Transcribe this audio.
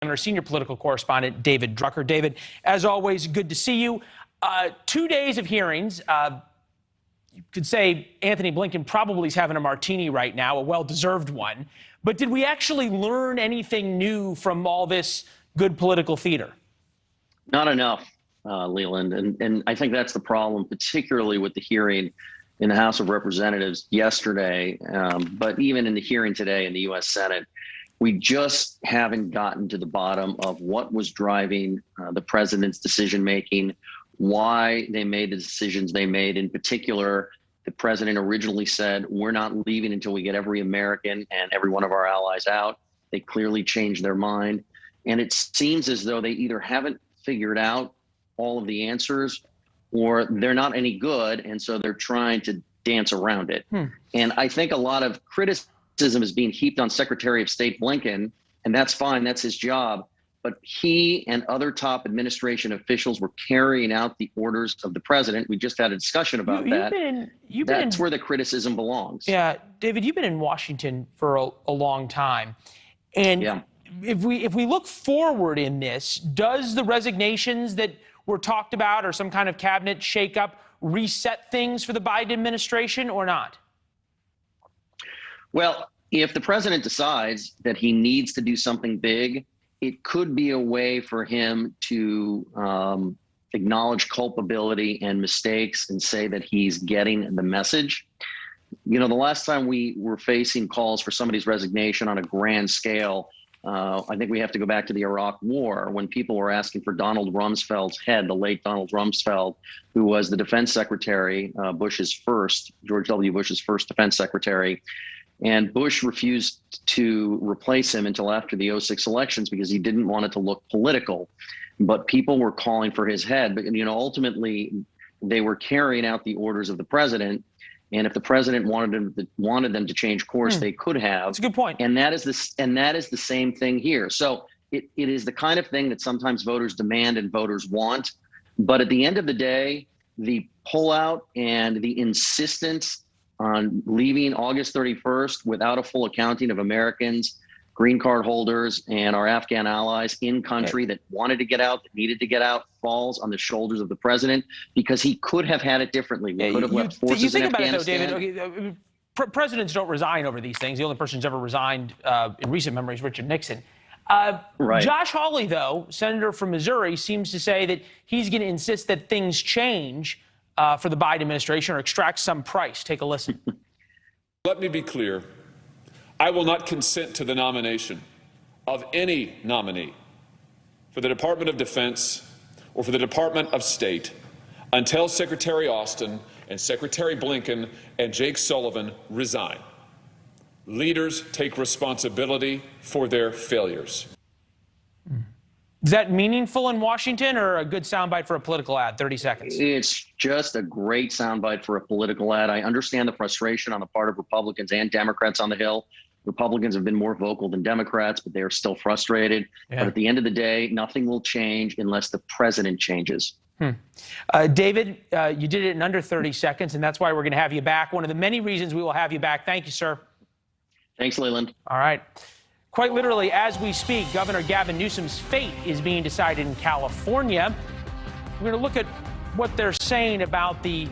Our senior political correspondent, David Drucker. David, as always, good to see you. 2 days of hearings. You could say Anthony Blinken probably is having a martini right now, a well-deserved one. But did we actually learn anything new from all this good political theater? Not enough, Leland. And I think that's the problem, particularly with the hearing in the House of Representatives yesterday, but even in the hearing today in the U.S. Senate. We just haven't gotten to the bottom of what was driving the president's decision-making, why they made the decisions they made. In particular, the president originally said, we're not leaving until we get every American and every one of our allies out. They clearly changed their mind. And it seems as though they either haven't figured out all of the answers or they're not any good. And so they're trying to dance around it. And I think a lot of criticism is being heaped on Secretary of State Blinken, and that's fine, that's his job. But he and other top administration officials were carrying out the orders of the president. We just had a discussion about that. That's where the criticism belongs. Yeah, David, you've been in Washington for a long time. And if we look forward in this, does the resignations that were talked about or some kind of cabinet shakeup reset things for the Biden administration or not? Well, if the president decides that he needs to do something big, it could be a way for him to acknowledge culpability and mistakes and say that he's getting the message. You know, the last time we were facing calls for somebody's resignation on a grand scale, I think we have to go back to the Iraq War when people were asking for Donald Rumsfeld's head, the late Donald Rumsfeld, who was the defense secretary, George W. Bush's first defense secretary. And Bush refused to replace him until after the 2006 elections because he didn't want it to look political. But people were calling for his head. But, you know, ultimately, they were carrying out the orders of the president. And if the president wanted them to change course, they could have. That's a good point. And that is the same thing here. So it is the kind of thing that sometimes voters demand and voters want. But at the end of the day, the pullout and the insistence on leaving August 31st without a full accounting of Americans, green card holders, and our Afghan allies in country that wanted to get out, that needed to get out, falls on the shoulders of the president because he could have had it differently. We could have left forces in Afghanistan. You think about it, though, David. Presidents don't resign over these things. The only person who's ever resigned in recent memory is Richard Nixon. Right. Josh Hawley, though, senator from Missouri, seems to say that he's going to insist that things change for the Biden administration or extract some price. Take a listen. Let me be clear. I will not consent to the nomination of any nominee for the Department of Defense or for the Department of State until Secretary Austin and Secretary Blinken and Jake Sullivan resign. Leaders take responsibility for their failures. Is that meaningful in Washington or a good soundbite for a political ad? 30 seconds. It's just a great soundbite for a political ad. I understand the frustration on the part of Republicans and Democrats on the Hill. Republicans have been more vocal than Democrats, but they are still frustrated. But at the end of the day, nothing will change unless the president changes. David, you did it in under 30 seconds, and that's why we're going to have you back. One of the many reasons we will have you back. Thank you, sir. Thanks, Leland. All right. Quite literally, as we speak, Governor Gavin Newsom's fate is being decided in California. We're going to look at what they're saying about the